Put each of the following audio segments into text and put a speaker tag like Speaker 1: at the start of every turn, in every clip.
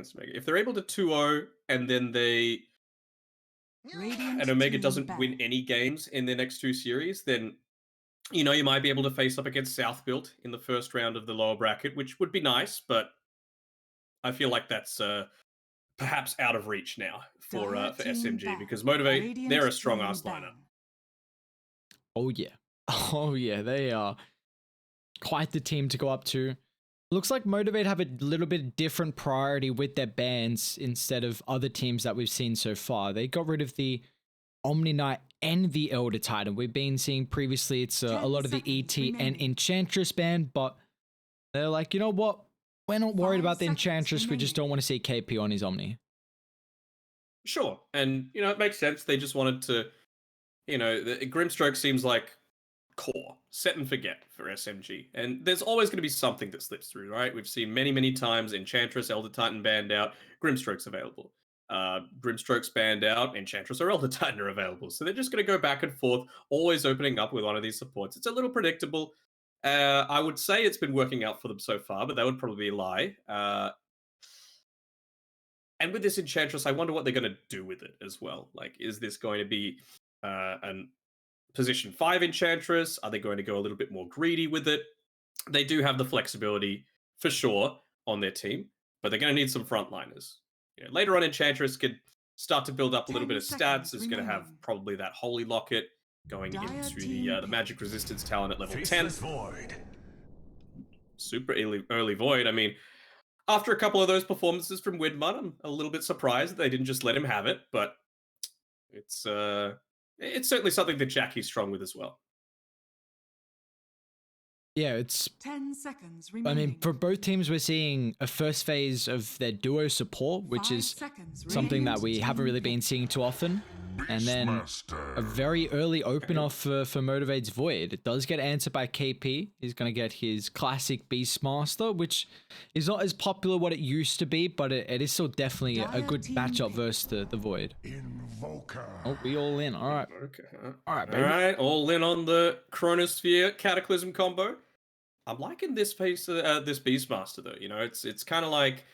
Speaker 1: against Omega. If they're able to 2-0 and then and Omega doesn't win any games in their next two series, then you know you might be able to face up against South Built in the first round of the lower bracket, which would be nice, but I feel like that's perhaps out of reach now for SMG because Motivate, they're a strong ass lineup.
Speaker 2: Oh yeah. Oh yeah, they are quite the team to go up to. Looks like Motivate have a little bit different priority with their bans instead of other teams that we've seen so far. They got rid of the Omni Knight and the Elder Titan. We've been seeing previously it's a lot of the ET and Enchantress ban, but they're like, you know what? We're not worried about the Enchantress. We just don't want to see KP on his Omni.
Speaker 1: Sure, and you know it makes sense. They just wanted to, you know, the Grimstroke seems like core, set and forget for SMG. And there's always going to be something that slips through, right? We've seen many times Enchantress, Elder Titan banned out, Grimstroke's available. Grimstroke's banned out, Enchantress or Elder Titan are available. So they're just going to go back and forth, always opening up with one of these supports. It's a little predictable. I would say it's been working out for them so far, but that would probably be a lie. And with this Enchantress, I wonder what they're going to do with it as well. Like, is this going to be an position 5 Enchantress? Are they going to go a little bit more greedy with it? They do have the flexibility for sure on their team, but they're going to need some frontliners. You know, later on, Enchantress could start to build up a little bit of stats. It's going to have probably that Holy Locket going into the Magic Resistance talent at level 10. Super early Void. I mean, after a couple of those performances from Widmut, I'm a little bit surprised that they didn't just let him have it, but it's certainly something that Jackie's strong with as well.
Speaker 2: Yeah, it's
Speaker 3: 10 seconds remaining.
Speaker 2: I mean, for both teams, we're seeing a first phase of their duo support, which is something that we haven't really been seeing too often. And then a very early opener for Motivate's Void. It does get answered by KP. He's going to get his classic Beastmaster, which is not as popular what it used to be, but it is still definitely a good matchup versus the Void. Oh, we all in. All right.
Speaker 1: All right, baby. All right, all in on the Chronosphere Cataclysm combo. I'm liking this this Beastmaster though. You know, it's kind of like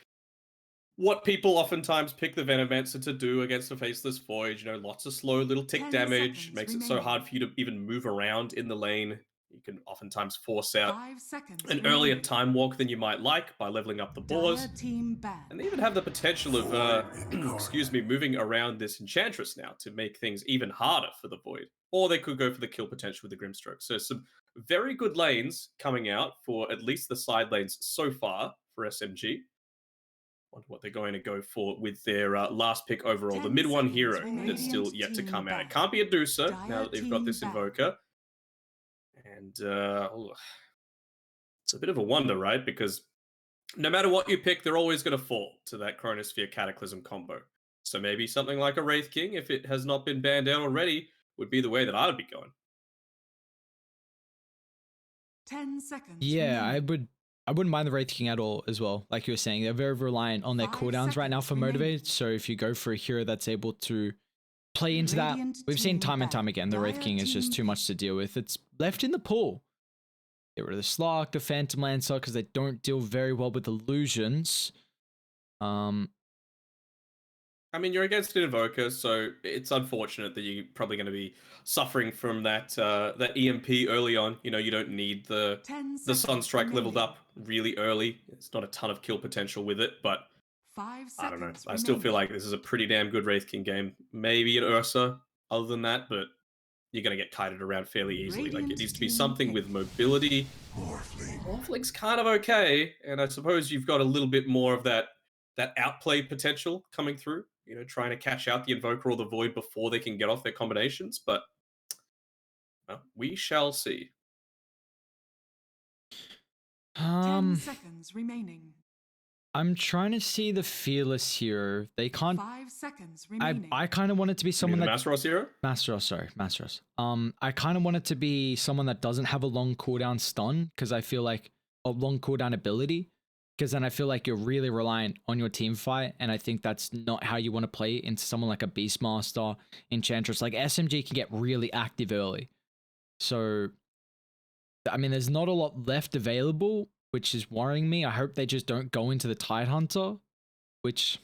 Speaker 1: what people oftentimes pick the Venomancer to do against a Faceless Void. You know, lots of slow little tick damage, makes it so hard for you to even move around in the lane. You can oftentimes force out an earlier time walk than you might like by leveling up the boars. And they even have the potential of, excuse me, moving around this Enchantress now to make things even harder for the Void. Or they could go for the kill potential with the Grimstroke. So some very good lanes coming out for at least the side lanes so far for SMG. Wonder what they're going to go for with their last pick overall. The mid one hero that's still yet to come out. It can't be a Deucer now that they've got this Invoker. And it's a bit of a wonder, right? Because no matter what you pick, they're always going to fall to that Chronosphere Cataclysm combo. So maybe something like a Wraith King, if it has not been banned out already, would be the way that I would be going.
Speaker 3: 10 seconds.
Speaker 2: Yeah, I wouldn't mind the Wraith King at all as well. Like you were saying, they're very reliant on their cooldowns right now for Motivate. So if you go for a hero that's able to play into that, we've seen time and time again, the Wraith King is just too much to deal with. It's left in the pool. Get rid of the Slark, the Phantom Lancer, because they don't deal very well with illusions.
Speaker 1: I mean, you're against an Invoker, so it's unfortunate that you're probably going to be suffering from that that EMP early on. You know, you don't need the Sunstrike leveled up really early. It's not a ton of kill potential with it, but I don't know. I still feel like this is a pretty damn good Wraith King game. Maybe an Ursa, other than that, but you're going to get kited around fairly easily. Like, it needs to be something with mobility. Morphling's kind of okay, and I suppose you've got a little bit more of that outplay potential coming through. You know, trying to catch out the Invoker or the Void before they can get off their combinations, but we shall see.
Speaker 3: 10 seconds remaining.
Speaker 2: I'm trying to see the Fearless hero. They can't.
Speaker 3: 5 seconds remaining.
Speaker 2: I kind of want it to be someone that
Speaker 1: Master Ross hero.
Speaker 2: Master Ross. I kind of want it to be someone that doesn't have a long cooldown stun, because I feel like a long cooldown ability. Because then I feel like you're really reliant on your team fight, and I think that's not how you want to play into someone like a Beastmaster, Enchantress. Like, SMG can get really active early. So, I mean, there's not a lot left available, which is worrying me. I hope they just don't go into the Tidehunter. which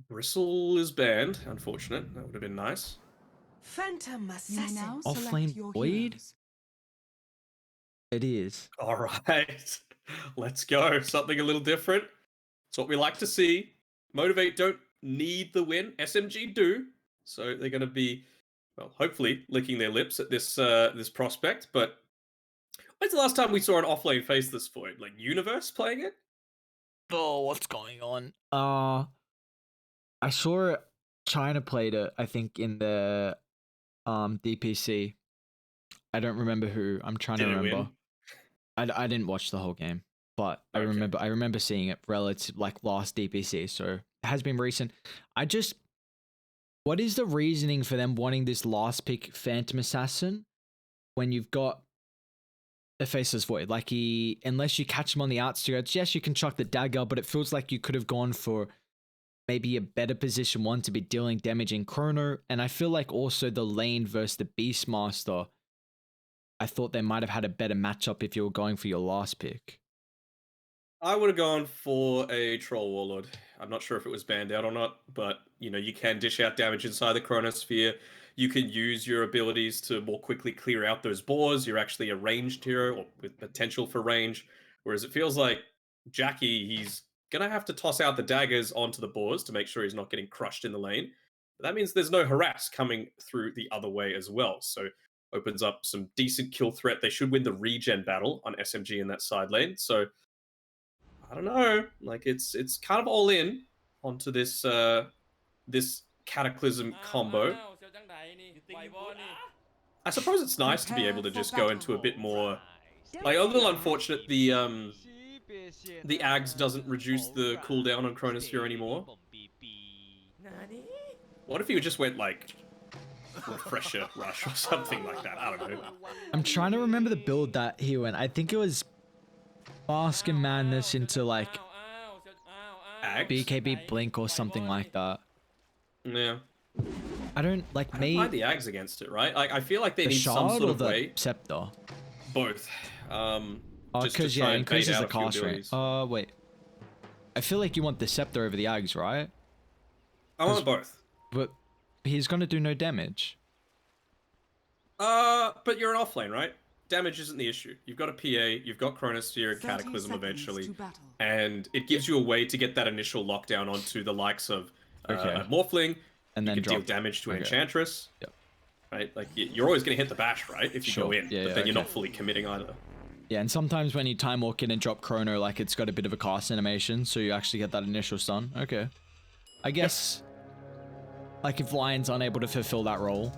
Speaker 1: Bristle is banned. Unfortunate. That would have been nice.
Speaker 4: Phantom
Speaker 3: You may
Speaker 4: Assassin.
Speaker 3: now
Speaker 2: Offlane
Speaker 3: select your
Speaker 2: Void?
Speaker 3: heroes.
Speaker 2: it is.
Speaker 1: All right. Let's go. Something a little different. It's what we like to see. Motivate don't need the win. SMG do. So they're going to be, well, hopefully licking their lips at this prospect. But when's the last time we saw an offlane Faceless Void? Like Universe playing it?
Speaker 2: Oh, what's going on? I saw China played it, I think, in the DPC. I don't remember who. I'm trying
Speaker 1: Did
Speaker 2: to
Speaker 1: it
Speaker 2: remember.
Speaker 1: win?
Speaker 2: I didn't watch the whole game, but I
Speaker 1: Okay.
Speaker 2: remember seeing it relative like last DPC, so it has been recent. What is the reasoning for them wanting this last pick Phantom Assassin when you've got a Faceless Void? Like unless you catch him on the outskirts, yes, you can chuck the dagger, but it feels like you could have gone for maybe a better position one to be dealing damage in Chrono, and I feel like also the lane versus the Beastmaster, I thought they might have had a better matchup if you were going for your last pick.
Speaker 1: I would have gone for a Troll Warlord. I'm not sure if it was banned out or not, but you can dish out damage inside the Chronosphere. You can use your abilities to more quickly clear out those boars. You're actually a ranged hero or with potential for range. Whereas it feels like Jackie, he's gonna have to toss out the daggers onto the boars to make sure he's not getting crushed in the lane. But that means there's no harass coming through the other way as well. So opens up some decent kill threat. They should win the regen battle on SMG in that side lane. So I don't know. Like it's kind of all in onto this Cataclysm combo. I suppose it's nice to be able to just go into a bit more. Like a little unfortunate the Ags doesn't reduce the cooldown on Chronosphere anymore. What if you just went like Refresher Rush or something like that? I don't know.
Speaker 2: I'm trying to remember the build that he went. I think it was Mask and Madness into like
Speaker 1: Ags?
Speaker 2: BKB Blink or something like that.
Speaker 1: Yeah.
Speaker 2: I don't like
Speaker 1: I don't mind the Ags against it, right? Like I feel like they
Speaker 2: the
Speaker 1: need some
Speaker 2: shard
Speaker 1: sort
Speaker 2: or
Speaker 1: of
Speaker 2: the
Speaker 1: way.
Speaker 2: scepter.
Speaker 1: Both. Just to
Speaker 2: Because
Speaker 1: try
Speaker 2: yeah,
Speaker 1: and bait
Speaker 2: increases
Speaker 1: out
Speaker 2: the
Speaker 1: a few
Speaker 2: cost rate.
Speaker 1: abilities.
Speaker 2: Wait. I feel like you want the scepter over the Ags, right?
Speaker 1: I want both.
Speaker 2: But he's gonna do no damage.
Speaker 1: But you're an offlane, right? Damage isn't the issue. You've got a PA, you've got Chronosphere and
Speaker 3: 30
Speaker 1: Cataclysm
Speaker 3: seconds
Speaker 1: eventually,
Speaker 3: to battle.
Speaker 1: and it gives you a way to get that initial lockdown onto the likes of
Speaker 2: Okay.
Speaker 1: a Morphling.
Speaker 2: And
Speaker 1: You
Speaker 2: then
Speaker 1: can deal
Speaker 2: drop.
Speaker 1: damage to an
Speaker 2: Okay.
Speaker 1: Enchantress.
Speaker 2: Yep.
Speaker 1: Right? Like you're always going to hit the bash, right? If you go
Speaker 2: Sure.
Speaker 1: in,
Speaker 2: Yeah,
Speaker 1: but
Speaker 2: yeah,
Speaker 1: then you're not
Speaker 2: okay.
Speaker 1: fully committing either.
Speaker 2: Yeah, and sometimes when you time walk in and drop Chrono, like it's got a bit of a cast animation, so you actually get that initial stun. Okay. I guess, like if Lion's unable to fulfill that role,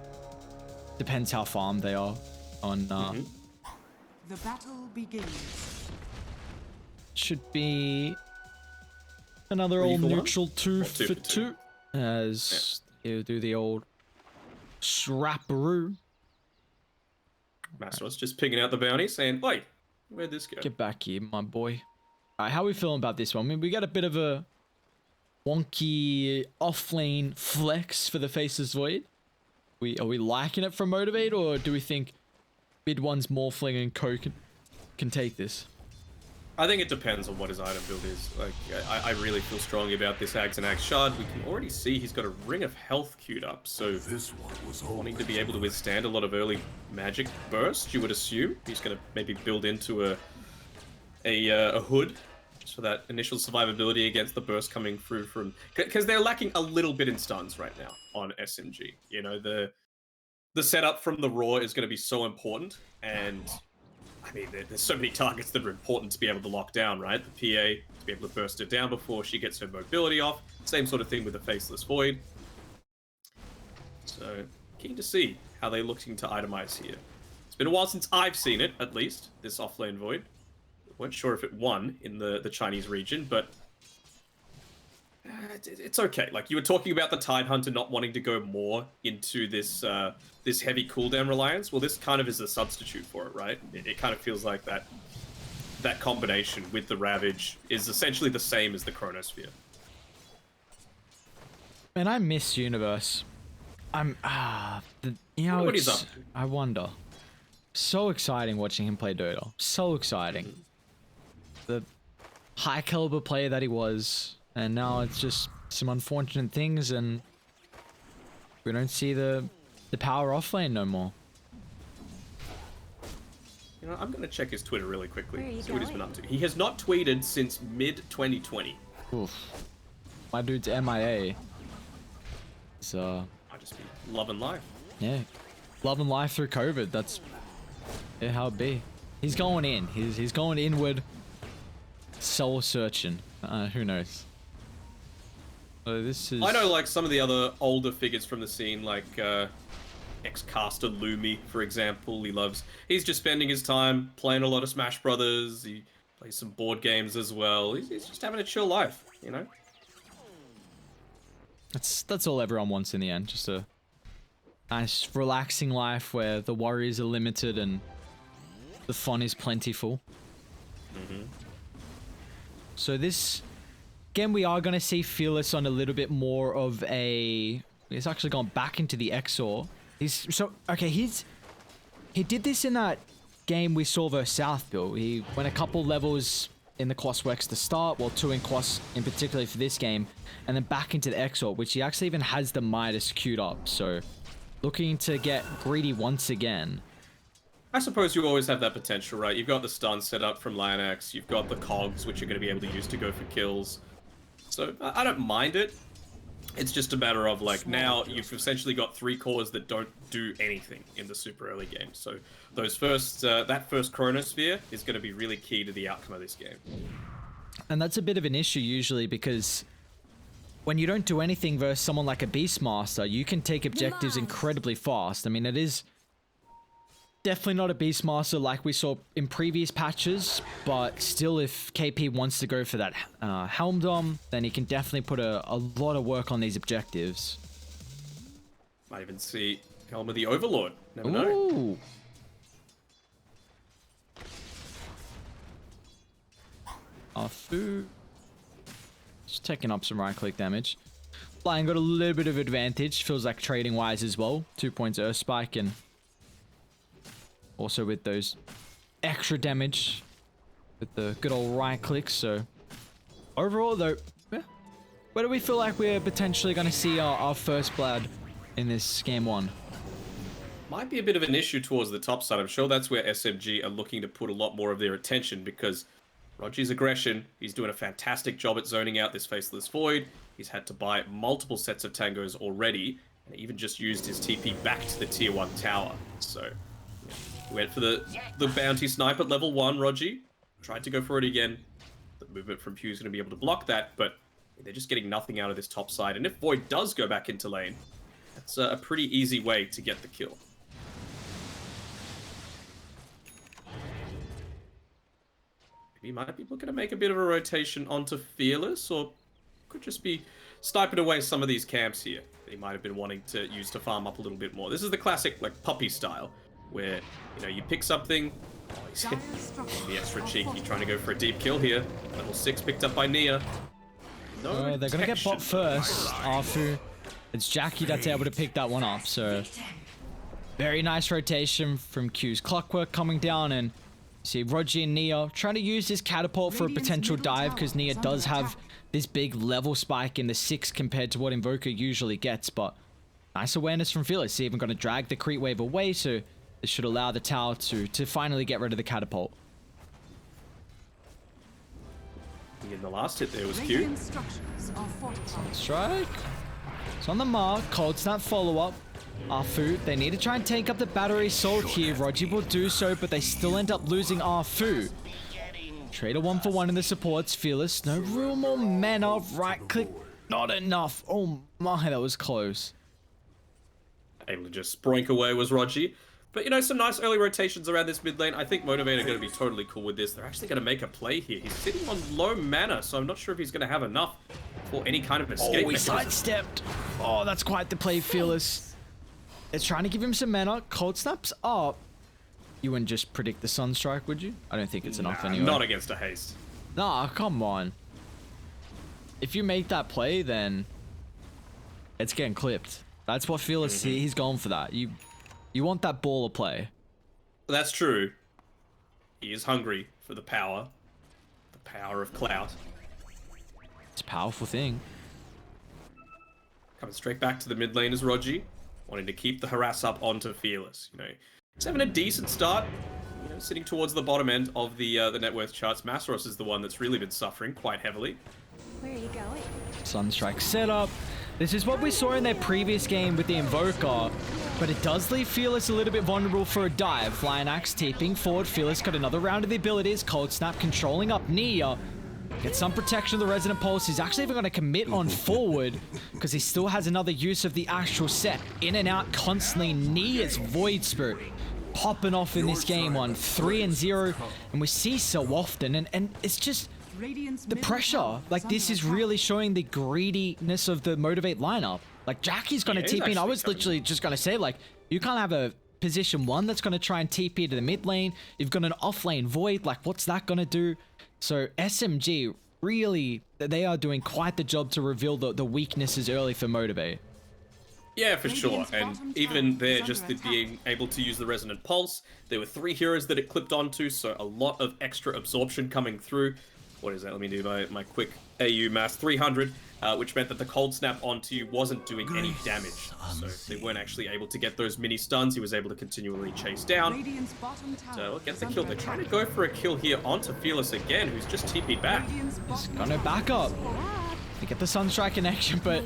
Speaker 2: depends how farmed they are on,
Speaker 3: The battle begins.
Speaker 2: should be another
Speaker 1: 3
Speaker 2: old
Speaker 1: for 1?
Speaker 2: neutral 2
Speaker 1: Or 2
Speaker 2: for
Speaker 1: for 2.
Speaker 2: 2, as you do the old Shrapperoo.
Speaker 1: Masteros just picking out the bounty, saying, "Oi, where'd this go?"
Speaker 2: Get back here, my boy. Alright, how are we feeling about this one? I mean, we got a bit of a wonky offlane flex for the Faceless Void. Are we liking it from Motivate, or do we think mid one's Morphling and Co can take this?
Speaker 1: I think it depends on what his item build is. Like, I really feel strongly about this Ags and Ags Shard. We can already see he's got a Ring of Health queued up, so
Speaker 5: This one was
Speaker 1: wanting to be able to withstand a lot of early magic burst, you would assume. He's going to maybe build into a hood just for that initial survivability against the burst coming through from... Because they're lacking a little bit in stuns right now on SMG. You know, the setup from the Raw is going to be so important, and... I mean, there's so many targets that are important to be able to lock down, right? The PA, to be able to burst her down before she gets her mobility off. Same sort of thing with the Faceless Void. So, keen to see how they're looking to itemize here. It's been a while since I've seen it, at least, this offlane Void. Weren't sure if it won in the Chinese region, but... It's okay. Like, you were talking about the Tidehunter not wanting to go more into this this heavy cooldown reliance. Well, this kind of is a substitute for it, right? It kind of feels like that combination with the Ravage is essentially the same as the Chronosphere.
Speaker 2: Man, I miss Universe. You know,
Speaker 1: What he's up to.
Speaker 2: I wonder. So exciting watching him play Dota. So exciting. The high caliber player that he was, And now it's just some unfortunate things, and we don't see the power off lane no more.
Speaker 1: You know, I'm gonna check his Twitter really quickly.
Speaker 4: Where are you
Speaker 1: See what he's been
Speaker 4: going?
Speaker 1: up to. He has not tweeted since mid-2020.
Speaker 2: Oof. My dude's MIA. So,
Speaker 1: Might just be loving life.
Speaker 2: yeah. Loving life through COVID. That's how it be. He's going in. He's going inward. Soul searching. Who knows? So this is...
Speaker 1: I know, like, some of the other older figures from the scene, like, ex-caster Lumi, for example. He's just spending his time playing a lot of Smash Brothers. He plays some board games as well. He's just having a chill life, you know?
Speaker 2: That's all everyone wants in the end. Just a nice, relaxing life where the worries are limited and the fun is plentiful. So this, again, we are going to see Fearless on a little bit more of a... He's actually gone back into the XOR. He did this in that game we saw versus Southbill. He went a couple levels in the Crossworks to start, well, 2 in Cross in particular for this game, and then back into the XOR, which he actually even has the Midas queued up. So looking to get greedy once again.
Speaker 1: I suppose you always have that potential, right? You've got the stun set up from Lanax, you've got the cogs, which you're going to be able to use to go for kills. So, I don't mind it. It's just a matter of, like, now you've essentially got 3 cores that don't do anything in the super early game. So, that first Chronosphere is going to be really key to the outcome of this game.
Speaker 2: And that's a bit of an issue usually, because when you don't do anything versus someone like a Beastmaster, you can take objectives incredibly fast. I mean, it is definitely not a Beastmaster like we saw in previous patches, but still, if KP wants to go for that Helm Dom, then he can definitely put a lot of work on these objectives.
Speaker 1: Might even see Helm of the Overlord. Never know.
Speaker 2: Ooh. Afu. Just taking up some right-click damage. Lion got a little bit of advantage. Feels like trading-wise as well. 2 points Earth Spike, and also with those extra damage with the good old right clicks. So overall though, yeah, where do we feel like we're potentially going to see our first blood in this game 1?
Speaker 1: Might be a bit of an issue towards the top side. I'm sure that's where SMG are looking to put a lot more of their attention, because Rogi's aggression, he's doing a fantastic job at zoning out this Faceless Void. He's had to buy multiple sets of tangos already, and even just used his TP back to the tier 1 tower. So went for the bounty snipe at level 1, Rogi. Tried to go for it again. The movement from Pew's going to be able to block that, but they're just getting nothing out of this top side. And if Void does go back into lane, that's a pretty easy way to get the kill. He might be looking to make a bit of a rotation onto Fearless, or could just be sniping away some of these camps here that he might have been wanting to use to farm up a little bit more. This is the classic, like, puppy style, where, you know, you pick something. Oh, he's the extra cheeky, trying to go for a deep kill here. Level 6 picked up by Nia. No,
Speaker 2: they're gonna get bot first. Afu. It's Jackie that's able to pick that one up. So very nice rotation from Q's Clockwork coming down, and see Rogi and Nia trying to use this catapult for a potential dive, because Nia does have this big level spike in the 6 compared to what Invoker usually gets. But nice awareness from Fearless. He's even going to drag the creep wave away, so this should allow the tower to finally get rid of the catapult.
Speaker 1: In the last hit there was Q.
Speaker 2: Strike. It's on the mark. Cold Snap follow-up. Afu, they need to try and take up the battery salt here. Rogi will do so, but they still end up losing Afu. Trader 1-for-1 in the supports. Fearless, no room or mana. Right click, not enough. Oh my, that was close.
Speaker 1: Able to just sproink away was Rogi. But, you know, some nice early rotations around this mid lane. I think Motivate are going to be totally cool with this. They're actually going to make a play here. He's sitting on low mana, so I'm not sure if he's going to have enough for any kind of escape.
Speaker 2: Oh, he sidestepped. Oh, that's quite the play, Fearless. It's trying to give him some mana. Cold Snaps up. You wouldn't just predict the Sunstrike, would you? I don't think it's enough anyway.
Speaker 1: Not against a haste.
Speaker 2: Nah, come on. If you make that play, then it's getting clipped. That's what Fearless, he's going for that. You want that baller play.
Speaker 1: That's true. He is hungry for the power of clout.
Speaker 2: It's a powerful thing.
Speaker 1: Coming straight back to the mid lane is Rogi, wanting to keep the harass up onto Fearless. You know, he's having a decent start. You know, sitting towards the bottom end of the net worth charts. Masros is the one that's really been suffering quite heavily.
Speaker 4: Where are you going?
Speaker 2: Sunstrike setup. This is what we saw in their previous game with the Invoker, but it does leave Fearless a little bit vulnerable for a dive. Lion Axe TPing forward. Fearless got another round of the abilities. Cold Snap controlling up Nia. Get some protection of the Resonant Pulse. He's actually even going to commit on forward because he still has another use of the actual set. In and out constantly. Nia's Void Spirit popping off in this game on 3-0, and we see so often, and it's just the pressure. Like, this is really showing the greediness of the Motivate lineup. Like, Jackie's going to TP in. I was literally just going to say, like, you can't have a position 1 that's going to try and TP to the mid lane. You've got an off lane Void. Like, what's that going to do? So SMG, really, they are doing quite the job to reveal the weaknesses early for Motivate.
Speaker 1: Yeah, for sure. And even there, just being able to use the Resonant Pulse, there were 3 heroes that it clipped onto, so a lot of extra absorption coming through. What is that? Let me do my quick AU mass. 300, which meant that the Cold Snap onto you wasn't doing any damage. So they weren't actually able to get those mini stuns. He was able to continually chase down. So get the kill. They're trying to go for a kill here onto Fearless again, who's just TP'd back.
Speaker 2: He's gonna back up to get the Sunstrike connection, but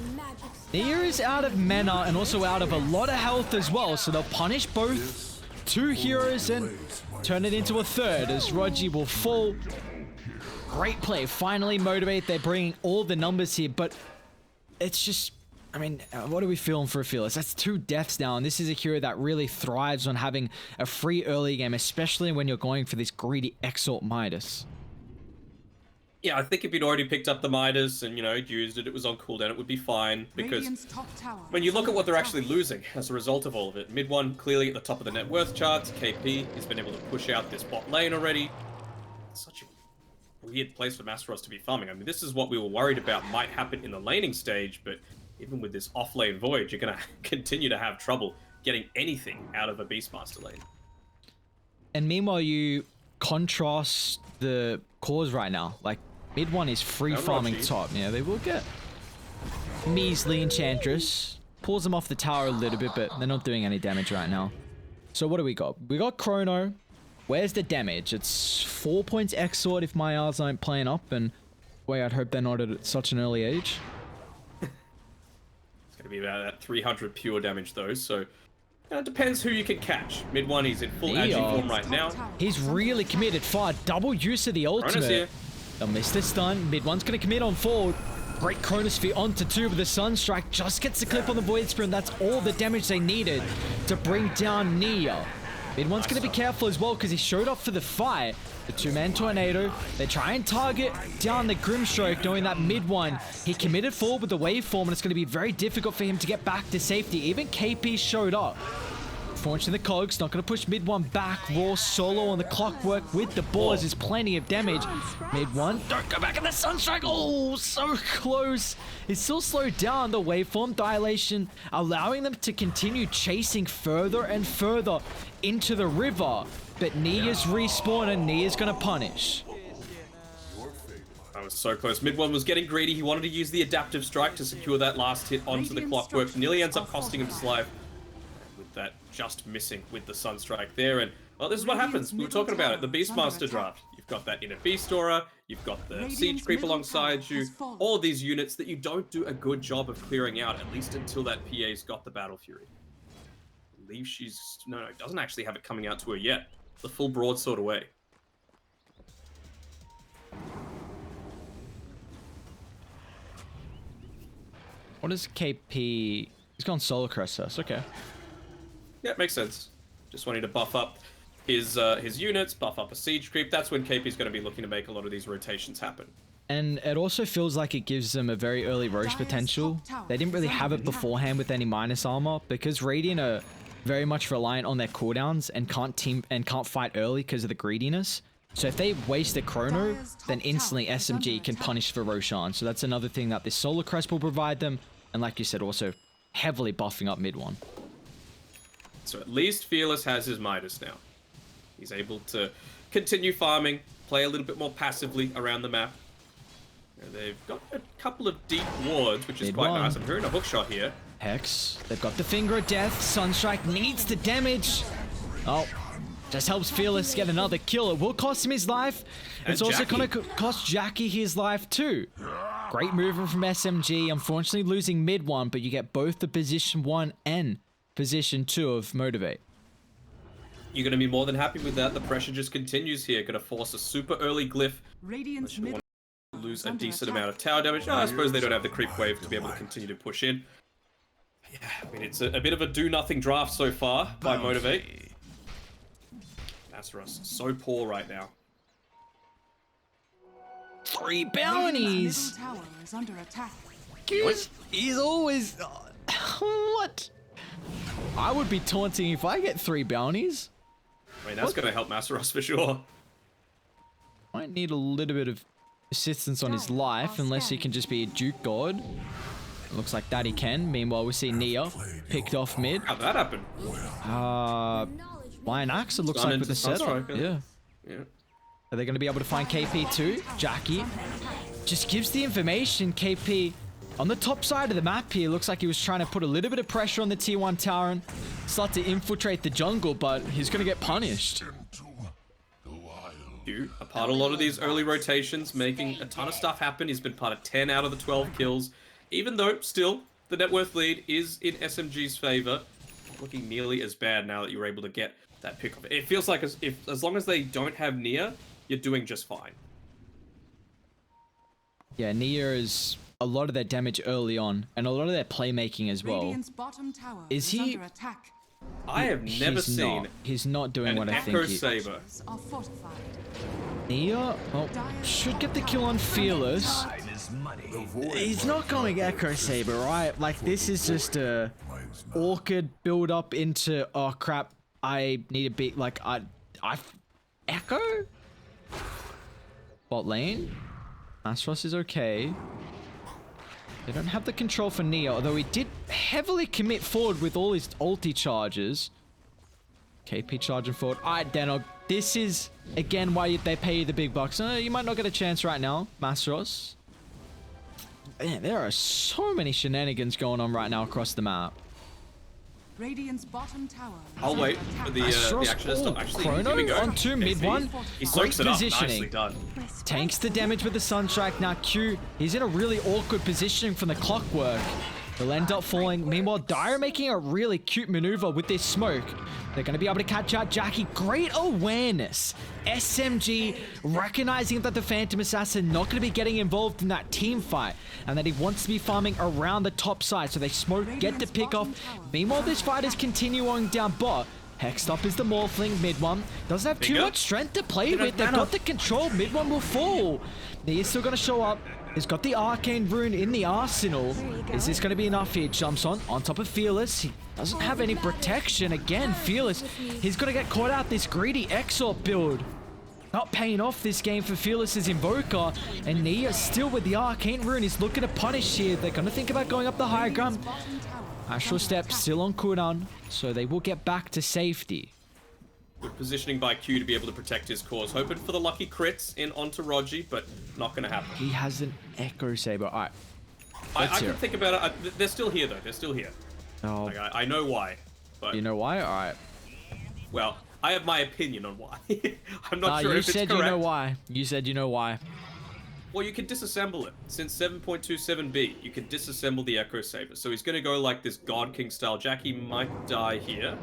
Speaker 2: Nia is out of mana and also out of a lot of health as well, so they'll punish both 2 heroes and turn it into a 3rd as Rogi will fall. Great play. Finally, Motivate. They're bringing all the numbers here, but it's just, I mean, what are we feeling for Fearless? That's 2 deaths now, and this is a hero that really thrives on having a free early game, especially when you're going for this greedy Exalt Midas.
Speaker 1: Yeah, I think if you'd already picked up the Midas and, you know, used it, it was on cooldown, it would be fine. Because when you look at what they're actually losing as a result of all of it, mid 1 clearly at the top of the net worth charts. KP has been able to push out this bot lane already. It's such a weird place for Masros to be farming. I mean, this is what we were worried about might happen in the laning stage, but even with this off-lane Void, you're going to continue to have trouble getting anything out of a Beastmaster lane.
Speaker 2: And meanwhile, you contrast the cores right now. Like, mid 1 is free farming top. Yeah, they will get measly Enchantress. Pulls them off the tower a little bit, but they're not doing any damage right now. So what do we got? We got Chrono. Where's the damage? It's 4 points Exort if my R's aren't playing up, and boy, I'd hope they're not at such an early age.
Speaker 1: It's going to be about that 300 pure damage though, so it depends who you can catch. Mid 1, he's in full agi form right now.
Speaker 2: He's really committed far. Double use of the ultimate. They'll miss the stun. Mid 1's going to commit on forward. Great Chronosphere onto 2, but the Sunstrike just gets the clip on the Void Spirit, and that's all the damage they needed to bring down Nia. Mid 1's going to be careful as well because he showed up for the fight. The 2-man tornado. They try and target down the Grimstroke, knowing that mid 1, he committed forward with the waveform, and it's going to be very difficult for him to get back to safety. Even KP showed up. Fortunately, the Cogs not going to push mid 1 back. Raw solo on the Clockwork with the balls. There's plenty of damage. Mid 1, don't go back in the Sunstrike. Oh, so close. It's still slowed down. The waveform dilation, allowing them to continue chasing further and further into the river. But Nia's respawn, and Nia's going to punish.
Speaker 1: That was so close. Mid 1 was getting greedy. He wanted to use the adaptive strike to secure that last hit onto the Clockwork. Nearly ends up costing him his life. That just missing with the Sunstrike there, and well, this is what happens. We were talking about it, the Beastmaster draft. You've got that inner Beast Aura, you've got the Siege Creep alongside you, all of these units that you don't do a good job of clearing out, at least until that PA's got the Battle Fury. I believe she's... No, doesn't actually have it coming out to her yet. The full broadsword away.
Speaker 2: What is KP? He's gone Solar Crest first, okay.
Speaker 1: Yeah, makes sense. Just wanting to buff up his units, buff up a Siege Creep. That's when KP's going to be looking to make a lot of these rotations happen.
Speaker 2: And it also feels like it gives them a very early Roche potential. They didn't really have it beforehand with any minus armor, because Radiant are very much reliant on their cooldowns and can't fight early because of the greediness. So if they waste their Chrono, then instantly SMG can punish for Roshan. So that's another thing that this Solar Crest will provide them. And like you said, also heavily buffing up mid 1.
Speaker 1: So at least Fearless has his Midas now. He's able to continue farming, play a little bit more passively around the map. They've got a couple of deep wards, which is
Speaker 2: Mid
Speaker 1: quite
Speaker 2: one.
Speaker 1: nice. I'm hearing a hook shot here.
Speaker 2: Hex, they've got the Finger of Death. Sunstrike needs the damage. Oh, just helps Fearless get another kill. It will cost him his life.
Speaker 1: And
Speaker 2: It's also
Speaker 1: Jackie.
Speaker 2: going to cost Jackie his life too. Great movement from SMG. Unfortunately losing mid one, but you get both the position 1 and position 2 of Motivate.
Speaker 1: You're going to be more than happy with that. The pressure just continues here. Going to force a super early glyph.
Speaker 3: Radiant's
Speaker 1: Unless you
Speaker 3: mid
Speaker 1: want to lose a
Speaker 3: under
Speaker 1: decent
Speaker 3: attack.
Speaker 1: amount of tower damage. No, I suppose they don't have the creep wave to be able to continue to push in. Yeah, I mean, it's a bit of a do-nothing draft so far by Motivate. Azeroth, so poor right now.
Speaker 2: 3
Speaker 3: Radiant's
Speaker 2: bounties.
Speaker 3: middle tower is under attack.
Speaker 2: He's always... what? I would be taunting if I get 3 bounties.
Speaker 1: I mean, that's going to help Azeroth for sure.
Speaker 2: Might need a little bit of assistance on his life, unless he can just be a Duke God. Looks like that he can. Meanwhile, we see Nia picked off mid.
Speaker 1: How'd that happen?
Speaker 2: Lion Axe, it looks
Speaker 1: Gone
Speaker 2: like with
Speaker 1: into
Speaker 2: the setup.
Speaker 1: Sunstrike,
Speaker 2: Yeah.
Speaker 1: Yeah.
Speaker 2: Are they going to be able to find KP too? Jackie just gives the information. KP on the top side of the map here. Looks like he was trying to put a little bit of pressure on the T1 tower and start to infiltrate the jungle, but he's going to get punished.
Speaker 1: A part of a lot of these early rotations, making a ton of stuff happen. He's been part of 10 out of the 12 kills. Even though, still, the net worth lead is in SMG's favor. Not looking nearly as bad now that you're able to get that pick off. It feels like as long as they don't have Nia, you're doing just fine.
Speaker 2: Yeah, Nia is a lot of their damage early on, and a lot of their playmaking as well.
Speaker 3: Radiant's bottom tower
Speaker 2: Is he-
Speaker 3: under attack.
Speaker 1: I have never seen
Speaker 2: He's not doing
Speaker 1: an
Speaker 2: what I think
Speaker 1: Echo
Speaker 2: he...
Speaker 1: Saber.
Speaker 3: Are fortified.
Speaker 2: Nia, oh, should get the kill on Fearless. He's not going Echo Saber, right? Like, this is just a awkward build up into, oh crap, I need a beat, like, Echo? Bot lane? Astros is okay. They don't have the control for Nia, although he did heavily commit forward with all his ulti charges. KP charging forward. Alright, Danog. This is, again, why they pay you the big bucks. You might not get a chance right now, Mastros. Man, there are so many shenanigans going on right now across the map.
Speaker 3: Radiant's bottom tower. is
Speaker 1: I'll
Speaker 3: under
Speaker 1: wait
Speaker 3: attack.
Speaker 1: for the
Speaker 2: Astros,
Speaker 1: action to stop. Actually, here we
Speaker 2: Chrono
Speaker 1: go.
Speaker 2: on 2 mid
Speaker 1: KP.
Speaker 2: 1.
Speaker 1: He
Speaker 2: Great
Speaker 1: soaks it up.
Speaker 2: positioning.
Speaker 1: Nicely done.
Speaker 2: Tanks the damage with the Sunstrike. Now Q, he's in a really awkward positioning from the clockwork. He'll end up falling. Meanwhile, Dire making a really cute maneuver with this smoke. They're going to be able to catch out Jackie. Great awareness. SMG recognizing that the Phantom Assassin not going to be getting involved in that team fight, and that he wants to be farming around the top side. So they smoke, get the pick off. Meanwhile, this fight is continuing down bot. Hexed up is the Morphling. Mid one doesn't have too
Speaker 1: Bingo.
Speaker 2: much strength to play
Speaker 1: Get
Speaker 2: with.
Speaker 1: it,
Speaker 2: They've
Speaker 1: man
Speaker 2: got
Speaker 1: up.
Speaker 2: the control. Mid one will fall. He is still going to show up. He's got the Arcane Rune in the arsenal. Is this going to be enough here? Jumps on top of Fearless. He doesn't have any protection. Again, Fearless. He's going to get caught out this greedy Exort build. Not paying off this game for Fearless's Invoker. And Nia still with the Arcane Rune. He's looking to punish here. They're going to think about going up the higher ground.
Speaker 3: Bottom tower is
Speaker 2: Astral
Speaker 3: under
Speaker 2: Step
Speaker 3: attack.
Speaker 2: still on cooldown. So they will get back to safety.
Speaker 1: Good positioning by Q to be able to protect his cause. Hoping for the lucky crits in onto Rogi, but not going to happen.
Speaker 2: He has an Echo Saber. All right.
Speaker 1: I
Speaker 2: Let's hear
Speaker 1: can
Speaker 2: it.
Speaker 1: think about it. They're still here, though. They're still here.
Speaker 2: Oh,
Speaker 1: Like, I know why. But,
Speaker 2: you know why? All right.
Speaker 1: well, I have my opinion on why. I'm not sure
Speaker 2: You
Speaker 1: if it's
Speaker 2: said
Speaker 1: correct.
Speaker 2: you know why. You said you know why.
Speaker 1: Well, you can disassemble it. Since 7.27b, you can disassemble the Echo Saber. So he's going to go like this God King style. Jackie might die here.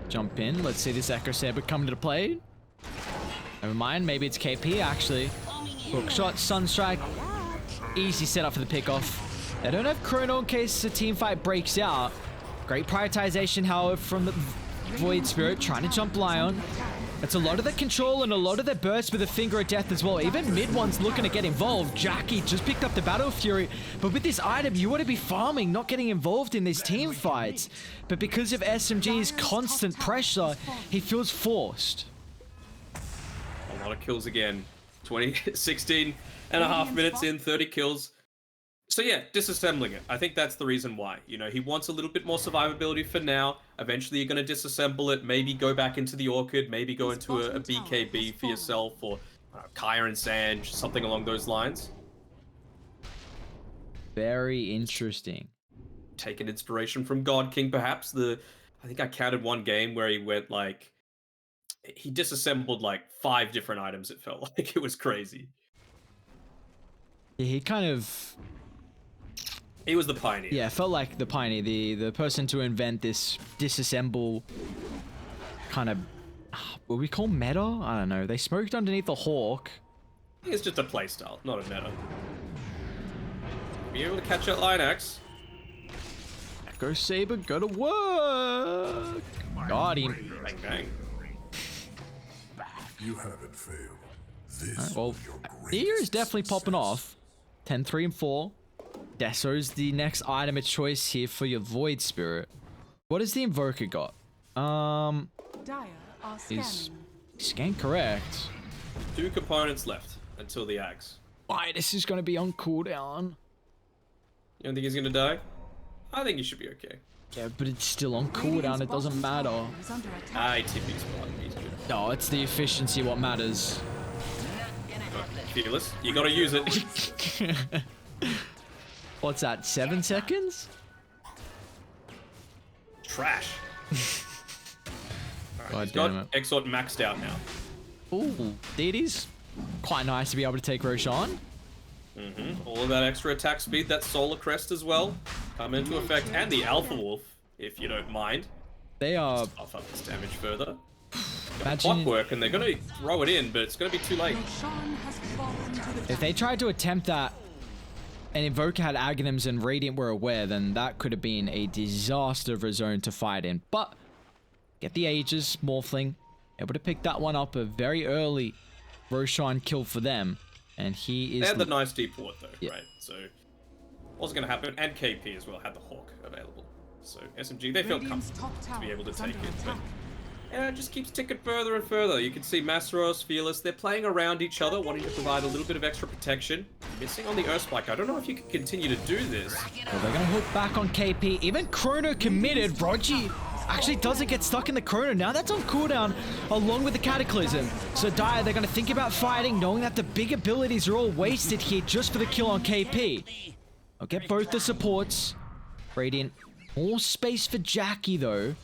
Speaker 2: Jump in. Let's see this Echo Saber come to play. Never mind. Maybe it's KP, actually. Hook shot, Sunstrike. Easy setup for the pickoff. They don't have Chrono in case the team fight breaks out. Great prioritization, however, from the Void Spirit. Trying to jump Lion. It's a lot of the control and a lot of the burst with the Finger of Death as well. Even mid one's looking to get involved. Jackie just picked up the Battle Fury. But with this item, you want to be farming, not getting involved in these team fights. But because of SMG's constant pressure, he feels forced.
Speaker 1: A lot of kills again. 16 and a half minutes in, 30 kills. So yeah, disassembling it. I think that's the reason why. You know, he wants a little bit more survivability for now. Eventually you're going to disassemble it, maybe go back into the Orchid, maybe go into a BKB for yourself, or Kaya and Sanj, something along those lines.
Speaker 2: Very interesting.
Speaker 1: Taking inspiration from God King, perhaps. I think I counted one game where he went like he disassembled like 5 different items. It felt like it was crazy.
Speaker 2: Yeah, he kind of.
Speaker 1: He was the pioneer.
Speaker 2: Yeah, felt like the pioneer, the person to invent this disassemble kind of. What we call meta? I don't know. They smoked underneath the Hawk.
Speaker 1: I think it's just a playstyle, not a meta. Be able to catch that Lion Axe.
Speaker 2: Echo Saber, go to work. Got him.
Speaker 1: Bang bang.
Speaker 4: You haven't failed. This
Speaker 2: Alright, well,
Speaker 4: was your
Speaker 2: the year is
Speaker 4: greatest
Speaker 2: definitely popping
Speaker 4: success.
Speaker 2: off. 10, 3, and 4. Deso's the next item of choice here for your Void Spirit. What has the Invoker got?
Speaker 3: Dire are
Speaker 2: Is
Speaker 3: scanning.
Speaker 2: scan correct.
Speaker 1: 2 components left until the axe.
Speaker 2: Why, this is going to be on cooldown.
Speaker 1: You don't think he's gonna die? I think he should be okay.
Speaker 2: Yeah, but it's still on cooldown. It doesn't matter.
Speaker 3: Is under attack.
Speaker 1: TP's fine. He's good.
Speaker 2: No, it's the efficiency what matters.
Speaker 1: Fearless, you gotta use it.
Speaker 2: What's that, 7 seconds?
Speaker 1: Trash.
Speaker 2: God
Speaker 1: He's
Speaker 2: damn
Speaker 1: got
Speaker 2: it.
Speaker 1: Exort maxed out now.
Speaker 2: Ooh, deities. Quite nice to be able to take Roshan.
Speaker 1: All of that extra attack speed, that Solar Crest as well, come into effect, and the Alpha Wolf, if you don't mind.
Speaker 2: They are.
Speaker 1: Buff up this damage further.
Speaker 2: Imagine
Speaker 1: Clockwork, and they're gonna throw it in, but it's gonna be too late.
Speaker 3: Roshan has fallen to the
Speaker 2: if they tried to attempt that and Invoker had Aghanims and Radiant were aware, then that could have been a disaster of a zone to fight in. But get the Aegis, Morphling, able to pick that one up a very early Roshan kill for them. And he
Speaker 1: They
Speaker 2: is.
Speaker 1: had the nice deep port though,
Speaker 2: Yeah.
Speaker 1: right? So wasn't gonna happen, and KP as well had the Hawk available. So SMG, they felt
Speaker 3: Radiant's
Speaker 1: comfortable
Speaker 3: top tower
Speaker 1: to be able to
Speaker 3: is
Speaker 1: take
Speaker 3: under
Speaker 1: it, but
Speaker 3: attack.
Speaker 1: yeah, it just keeps ticking further and further. You can see Masteros, Fearless, they're playing around each other, wanting to provide a little bit of extra protection. Missing on the Earth Spike. I don't know if you can continue to do this.
Speaker 2: Well, they're gonna hook back on KP. Even Chrono committed. Rogi actually doesn't get stuck in the Chrono. Now that's on cooldown along with the Cataclysm. So Dire, they're gonna think about fighting, knowing that the big abilities are all wasted here just for the kill on KP. I'll get both the supports. Radiant. More space for Jackie though.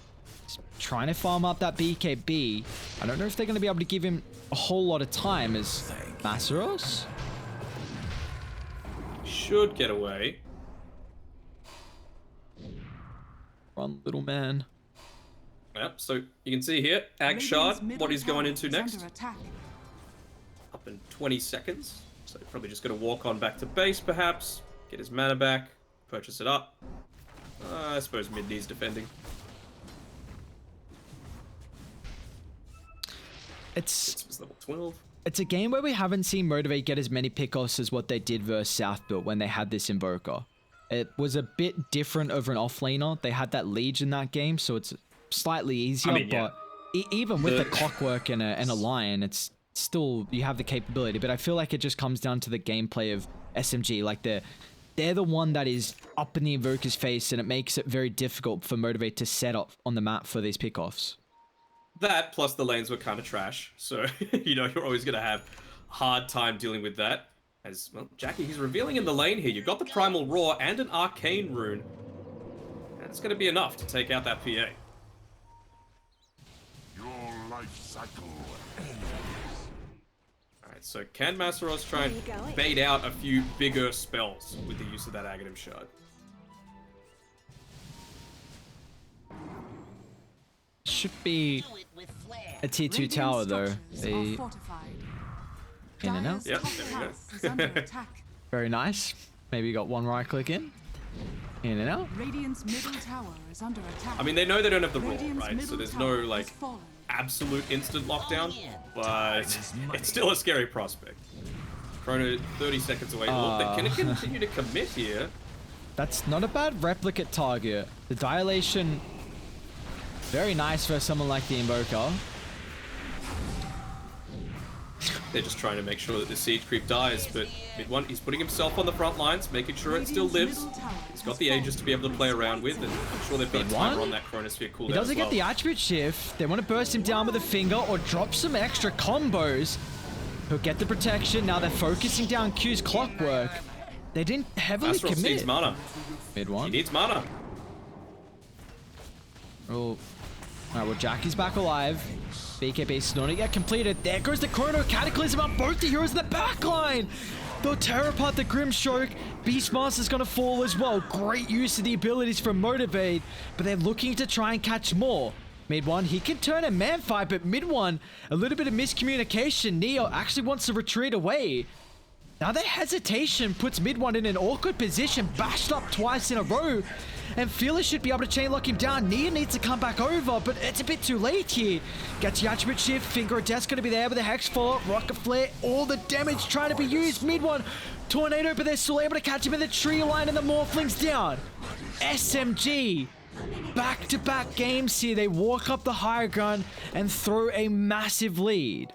Speaker 2: He's trying to farm up that BKB. I don't know if they're gonna be able to give him a whole lot of time as Masteros.
Speaker 1: Should get away.
Speaker 2: Run, little man.
Speaker 1: Yep, so you can see here, Ag
Speaker 3: Radiant's
Speaker 1: Shard,
Speaker 3: middle
Speaker 1: what he's going
Speaker 3: tower
Speaker 1: into
Speaker 3: is
Speaker 1: next.
Speaker 3: under attack.
Speaker 1: Up in 20 seconds. So probably just going to walk on back to base, perhaps. Get his mana back. Purchase it up. I suppose mid needs defending.
Speaker 2: It's
Speaker 1: It's level 12.
Speaker 2: It's a game where we haven't seen Motivate get as many pickoffs as what they did versus South Built when they had this Invoker. It was a bit different over an offlaner. They had that Liege in that game, so it's slightly easier.
Speaker 1: yeah.
Speaker 2: But even with the Clockwork and a Lion, it's still, you have the capability. But I feel like it just comes down to the gameplay of SMG. Like they're the one that is up in the Invoker's face, and it makes it very difficult for Motivate to set up on the map for these pickoffs.
Speaker 1: That, plus the lanes were kind of trash. So, you know, you're always going to have a hard time dealing with that. As, well, Jackie, he's revealing in the lane here. You've got the Primal Roar and an Arcane Rune. That's going to be enough to take out that PA.
Speaker 4: Your life cycle ends.
Speaker 1: Alright, so can Masteros try and bait out a few bigger spells with the use of that Aghanim Shard?
Speaker 2: Should be a tier 2 tower though.
Speaker 3: Structures are
Speaker 2: They
Speaker 3: fortified.
Speaker 2: in and out.
Speaker 3: Dire's
Speaker 1: Yep,
Speaker 3: top
Speaker 1: there we go.
Speaker 3: house is under attack.
Speaker 2: Very nice. Maybe you got one right click in and out.
Speaker 3: Radiant's middle tower is under attack.
Speaker 1: I mean, they know they don't have the Roar,
Speaker 3: Radiant's
Speaker 1: right? So
Speaker 3: middle
Speaker 1: there's
Speaker 3: tower
Speaker 1: no, like,
Speaker 3: has fallen.
Speaker 1: absolute instant lockdown, but it's still a scary prospect. Chrono 30 seconds away. Look, they can continue to commit here.
Speaker 2: That's not a bad replicate target. The dilation, very nice for someone like the Invoker.
Speaker 1: They're just trying to make sure that the siege creep dies, but mid one, he's putting himself on the front lines, making sure it still lives. He's got the Aegis to be able to play around with, and I'm sure they've got a
Speaker 2: Mid
Speaker 1: timer
Speaker 2: one?
Speaker 1: on that Chronosphere cooldown
Speaker 2: He doesn't
Speaker 1: as well.
Speaker 2: get the attribute shift. They want to burst him down with a finger or drop some extra combos. He'll get the protection. Now they're focusing down Q's Clockwork. They didn't heavily
Speaker 1: Astros
Speaker 2: commit.
Speaker 1: needs mana.
Speaker 2: Mid
Speaker 1: He
Speaker 2: one.
Speaker 1: needs mana.
Speaker 2: Oh. Alright, well, Jackie's back alive. BKB's not yet completed. There goes the Chrono Cataclysm on both the heroes in the backline. They'll tear apart the Grimstroke. Beastmaster's gonna fall as well. Great use of the abilities from Motivate, but they're looking to try and catch more. Mid one, he can turn a man fight, but mid one, a little bit of miscommunication. Neo actually wants to retreat away. Now their hesitation puts mid one in an awkward position, bashed up twice in a row. And Fearless should be able to chain lock him down. Nia needs to come back over, but it's a bit too late here. Gets the attribute shift, Finger of Death's gonna be there with a Hex follow-up, Rocket Flare, all the damage trying to be used. Mid one, Tornado, but they're still able to catch him in the tree line and the Morphling's down. SMG, back-to-back games here. They walk up the high ground and throw a massive lead.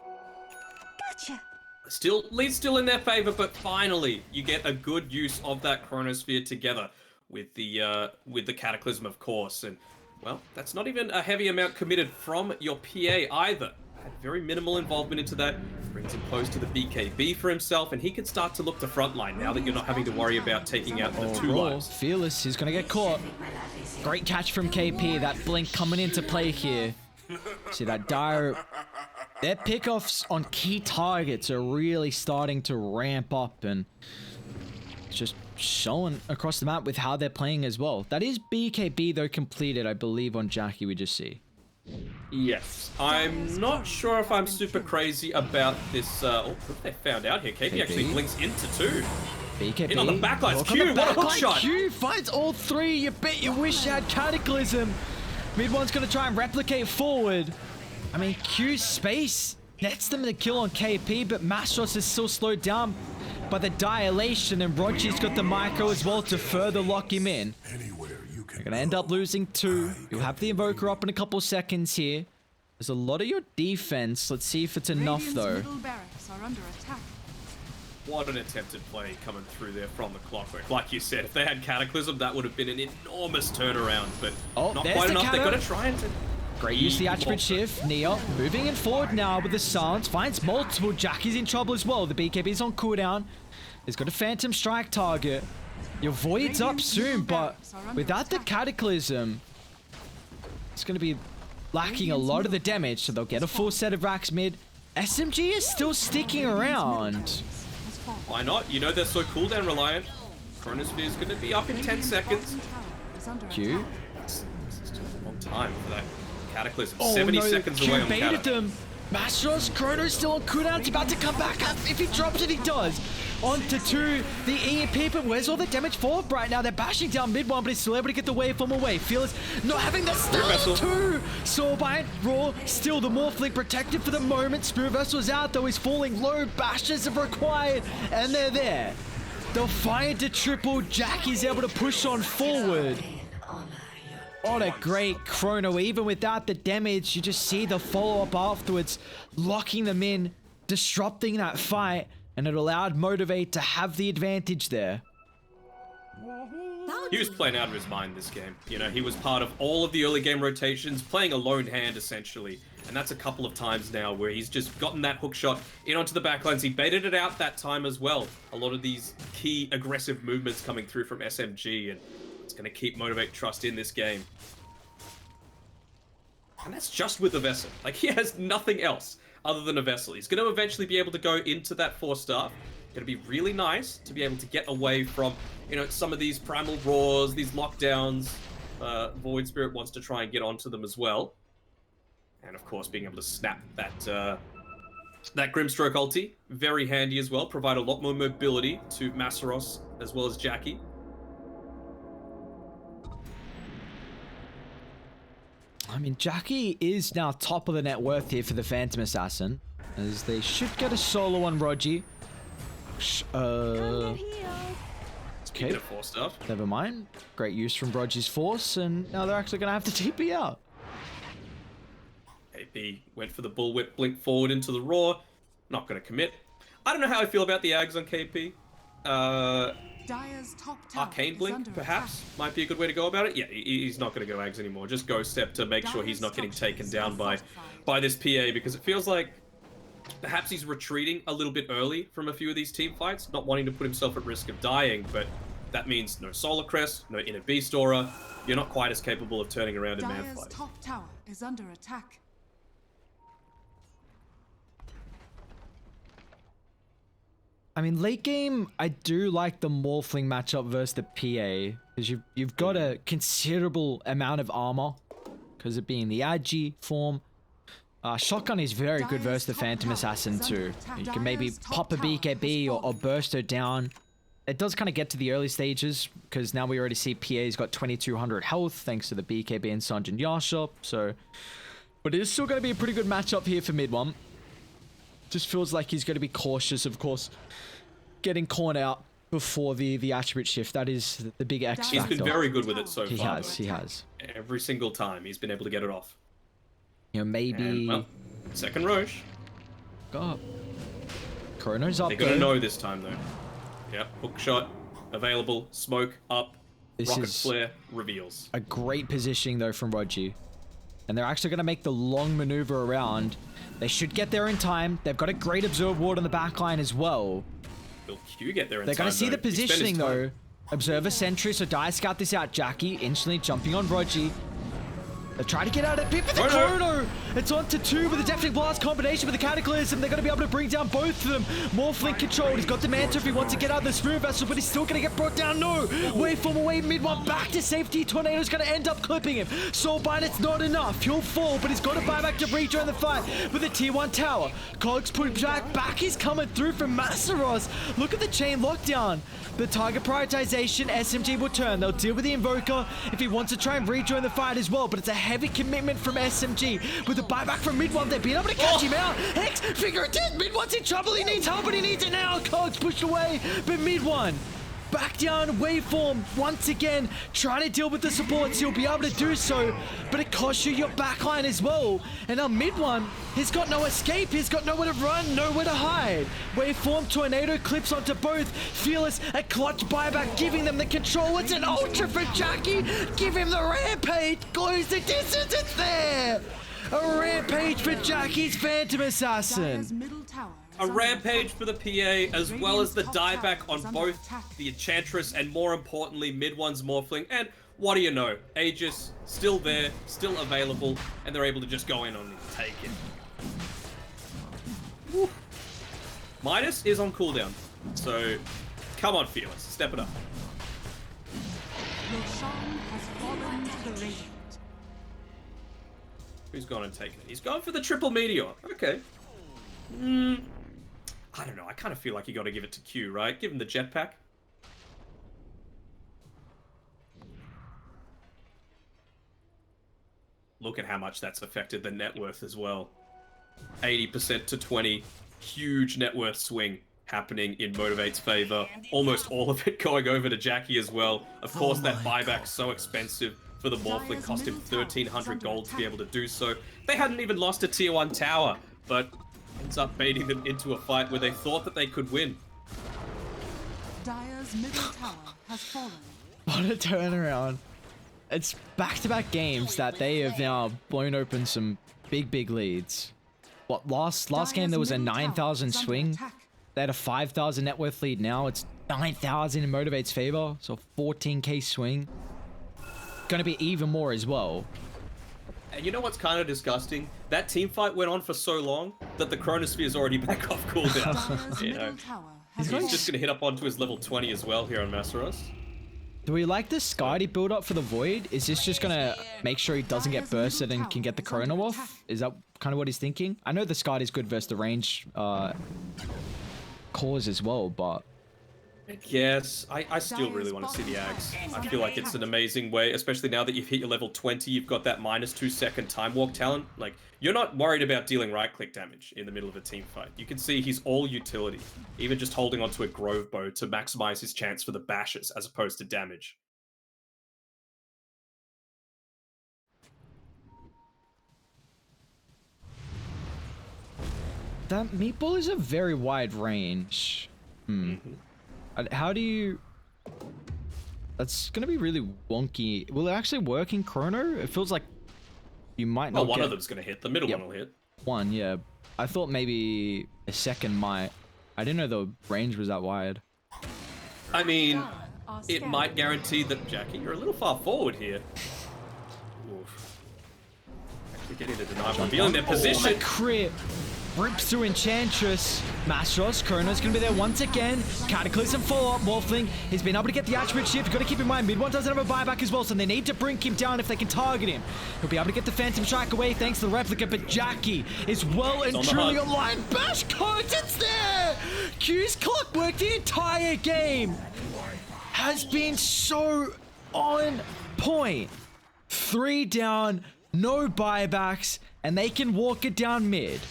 Speaker 1: Lead's still in their favor, but finally you get a good use of that Chronosphere together with the Cataclysm, of course. And well, that's not even a heavy amount committed from your PA either. Had very minimal involvement into that. Brings him close to the BKB for himself, and he can start to look to frontline now that you're not having to worry about taking out the two lives.
Speaker 2: Fearless is gonna get caught. Great catch from KP. That blink coming into play here. See that dire. Their pickoffs on key targets are really starting to ramp up, and it's just showing across the map with how they're playing as well. That is BKB though completed, I believe, on Jackie we just see.
Speaker 1: Yes, I'm not sure if I'm super crazy about this. Oh, they found out here. KP actually blinks into two.
Speaker 2: BKB.
Speaker 1: In on the backlines. Q, what a hook shot.
Speaker 2: Q finds all three. You bet you wish you had Cataclysm. Mid one's gonna try and replicate forward. I mean, Q's space nets them the kill on KP, but Mastros is still slowed down by the dilation, and Rochi's got the micro as well to further lock him in. They're gonna end up losing two. You'll have the Invoker up in a couple seconds here. There's a lot of your defense. Let's see if it's enough though.
Speaker 3: Middle barracks are under attack.
Speaker 1: What an attempted play coming through there from the Clockwork. Like you said, if they had Cataclysm, that would have been an enormous turnaround, but not quite enough. They've got to try and...
Speaker 2: Great use the attribute shift. Neo moving in forward now with the silence. Finds multiple. Jackie's in trouble as well. The BKB's on cooldown. He's got a Phantom Strike target. Your Void's up soon, but without the Cataclysm, it's going to be lacking a lot of the damage, so they'll get a full set of racks mid. SMG is still sticking around.
Speaker 1: Why not? You know they're so cooldown reliant. Chronosphere is going to be up in 10 seconds.
Speaker 2: Q.
Speaker 1: This is just a long time for that Cataclysm.
Speaker 2: Oh,
Speaker 1: 70
Speaker 2: no,
Speaker 1: seconds
Speaker 2: Q
Speaker 1: away on the
Speaker 2: baited
Speaker 1: Cata.
Speaker 2: them. Mastros, Chrono's still on cooldown. It's about to come back up. If he drops it, he does. On to two. The EMP, but where's all the damage for right now? They're bashing down mid one, but he's still able to get the waveform away. Fearless not having the stun too. Soulbind, Raw, still the Morphling protected for the moment. Spirit Vessel's out though. He's falling low. Bashes are required, and they're there. They'll fire to triple. Jackie's able to push on forward. What a great Chrono. Even without the damage, you just see the follow-up afterwards, locking them in, disrupting that fight, and it allowed Motivate to have the advantage there.
Speaker 1: He was playing out of his mind this game. You know, he was part of all of the early game rotations, playing a lone hand essentially. And that's a couple of times now where he's just gotten that hook shot in onto the backlines. He baited it out that time as well. A lot of these key aggressive movements coming through from SMG, and it's going to keep Motivate.Trust in this game. And that's just with the Vessel. Like, he has nothing else other than a Vessel. He's going to eventually be able to go into that 4-star. It'll be really nice to be able to get away from, you know, some of these Primal Roars, these lockdowns. Void Spirit wants to try and get onto them as well. And of course, being able to snap that Grimstroke ulti, very handy as well. Provide a lot more mobility to Masaros as well as Jackie.
Speaker 2: I mean, Jackie is now top of the net worth here for the Phantom Assassin, as they should get a solo on Rogi. Okay,
Speaker 1: of force stuff.
Speaker 2: Never mind. Great use from Rogi's force, and now they're actually going to have to TP out.
Speaker 1: KP went for the bullwhip, blink forward into the Roar. Not going to commit. I don't know how I feel about the Ags on KP.
Speaker 3: Dire's top tower
Speaker 1: Arcane
Speaker 3: is
Speaker 1: Blink,
Speaker 3: under
Speaker 1: perhaps,
Speaker 3: attack.
Speaker 1: might be a good way to go about it. Yeah, he's not going to go Ags anymore. Just Ghost Step to make sure he's not getting taken down by this PA, because it feels like perhaps he's retreating a little bit early from a few of these team fights, not wanting to put himself at risk of dying, but that means no Solar Crest, no Inner Beast Aura. You're not quite as capable of turning around in man
Speaker 3: Dire's
Speaker 1: fights.
Speaker 3: top tower is under attack.
Speaker 2: I mean, late game, I do like the Morphling matchup versus the PA, because you've got a considerable amount of armor, because of being the Agi form. Shotgun is very good versus the Phantom Assassin too. You can maybe pop a BKB or burst her down. It does kind of get to the early stages, because now we already see PA's got 2200 health thanks to the BKB and Sanjin Yasha, so... But it is still going to be a pretty good matchup here for mid one. Just feels like he's going to be cautious, of course, getting caught out before the attribute shift. That is the big X factor.
Speaker 1: He's been very good with it so far.
Speaker 2: He has.
Speaker 1: Every single time he's been able to get it off.
Speaker 2: You know, maybe...
Speaker 1: And, well, second Roche.
Speaker 2: God. Chrono's up.
Speaker 1: They're going to know this time, though. Yep, hook shot, available, smoke, up, rocket flare, reveals.
Speaker 2: A great positioning, though, from Roji. And they're actually going to make the long maneuver around. They should get there in time. They've got a great Observe Ward on the back line as well.
Speaker 1: Will Q get there in time?
Speaker 2: They're going to see the positioning, though. Observer Sentry, so Dire scout this out. Jackie instantly jumping on Roji. They're trying to get out of it. But the Chrono! It's on to 2 with a Deafening Blast combination with the Cataclysm. They're going to be able to bring down both of them. Morphling controlled. He's got the Manta if he wants to get out of the Spirit Vessel, but he's still going to get brought down. No! Waveform away mid one. Back to safety. Tornado's going to end up clipping him. Soulbind, it's not enough. He'll fall, but he's got to buy back to rejoin the fight with a T1 tower. Cogs put back. He's coming through from Masaros. Look at the chain lockdown. The target prioritization, SMG will turn. They'll deal with the Invoker if he wants to try and rejoin the fight as well, but it's a heavy commitment from SMG. With the buyback from mid one, they've been able to catch him out. Hex, figure it in. Mid one's in trouble. He needs help, but he needs it now. Cogs pushed away, but mid one back down. Waveform once again trying to deal with the supports. He'll be able to do so, but it costs you your backline as well. And now mid one, he's got no escape. He's got nowhere to run, nowhere to hide. Waveform tornado clips onto both. Fearless, a clutch buyback, giving them the control. It's an ultra for Jackie. Give him the rampage. Goes the distance. It's there. A rampage for Jackie's Phantom Assassin.
Speaker 1: A rampage for the PA, as well as the dieback on both the Enchantress and, more importantly, mid one's Morphling. And what do you know? Aegis still there, still available, and they're able to just go in on it and take it. Woo. Midas is on cooldown, so come on, Fearless, step it up. Who's gone and taken it? He's gone for the triple meteor. Okay. I don't know. I kind of feel like you got to give it to Q, right? Give him the jetpack. Look at how much that's affected the net worth as well. 80% to 20. Huge net worth swing happening in Motivate's favor. Almost all of it going over to Jackie as well. Of course, that buyback's so expensive for the Morphling. Cost him 1,300 gold to be able to do so. They hadn't even lost a tier 1 tower, but ends up baiting them into a fight where they thought that they could win.
Speaker 3: Dire's middle tower has fallen.
Speaker 2: What a turnaround. It's back-to-back games that they have now blown open some big leads. What, last game there was a 9,000 swing. They had a 5,000 net worth lead. Now it's 9,000 in Motivate's favor. So 14k swing. Gonna be even more as well.
Speaker 1: And you know what's kind of disgusting? That team fight went on for so long that the Chronosphere is already back off cooldown. You know, he's just going to hit up onto his level 20 as well here on Masaros.
Speaker 2: Do we like the Skadi build up for the Void? Is this just going to make sure he doesn't get bursted and can get the Chrono off? Is that kind of what he's thinking? I know the Skadi's good versus the range cores as well, but...
Speaker 1: Yes, I still really want to see the Ags. I feel like it's an amazing way, especially now that you've hit your level 20, you've got that -2 second time walk talent. Like, you're not worried about dealing right-click damage in the middle of a team fight. You can see he's all utility, even just holding onto a Grove Bow to maximize his chance for the bashes as opposed to damage.
Speaker 2: That meatball is a very wide range. How do you... That's going to be really wonky. Will it actually work in Chrono? It feels like you might not
Speaker 1: Well, one of them's going to hit. The middle one will hit.
Speaker 2: One, yeah. I thought maybe a second might. I didn't know the range was that wide.
Speaker 1: I mean,
Speaker 3: Dire are
Speaker 1: it
Speaker 3: scared.
Speaker 1: might guarantee that, Jackie, you're a little far forward here. Oof. Actually getting the deny, revealing their
Speaker 2: Oh,
Speaker 1: position.
Speaker 2: the crit rips through Enchantress. Mastros, Chrono's gonna be there once again. Cataclysm follow-up, Wolfling. He's been able to get the attribute shift. You've got to keep in mind, mid one doesn't have a buyback as well, so they need to bring him down if they can target him. He'll be able to get the Phantom Strike away thanks to the replica, but Jackie is well and
Speaker 1: on the
Speaker 2: truly
Speaker 1: hunt.
Speaker 2: aligned. Bash codes, it's there! Q's clockwork the entire game has been so on point. 3 down, no buybacks, and they can walk it down mid.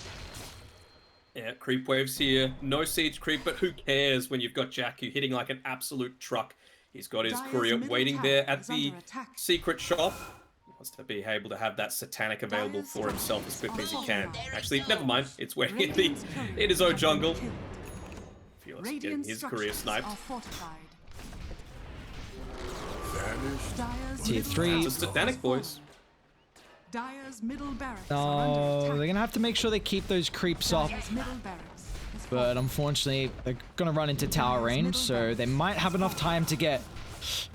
Speaker 1: Yeah, creep waves here. No siege creep, but who cares when you've got Jackie hitting like an absolute truck. He's got his
Speaker 3: Dire's
Speaker 1: courier
Speaker 3: middle
Speaker 1: waiting
Speaker 3: tower
Speaker 1: there at
Speaker 3: is
Speaker 1: the
Speaker 3: under attack.
Speaker 1: secret shop. He wants to be able to have that satanic available
Speaker 3: Dire's
Speaker 1: for himself as quickly as he can.
Speaker 3: fortified.
Speaker 1: Actually, never mind. It's waiting in,
Speaker 3: Radiant's courier
Speaker 1: in his own
Speaker 3: has been
Speaker 1: jungle.
Speaker 3: killed.
Speaker 1: Felix getting
Speaker 3: Radiant
Speaker 1: his courier
Speaker 3: structures
Speaker 1: sniped.
Speaker 3: are fortified.
Speaker 4: Vanished.
Speaker 3: Dire's
Speaker 2: Tier
Speaker 3: middle
Speaker 2: 3.
Speaker 3: tower
Speaker 1: It's a satanic,
Speaker 3: has fallen.
Speaker 1: boys.
Speaker 3: Dire's middle barracks are under
Speaker 2: Oh,
Speaker 3: attack.
Speaker 2: they're gonna have to make sure they keep those creeps up.
Speaker 3: Dire's middle barracks has
Speaker 2: But
Speaker 3: fallen.
Speaker 2: unfortunately, they're gonna run into tower range, so they might have enough time to get.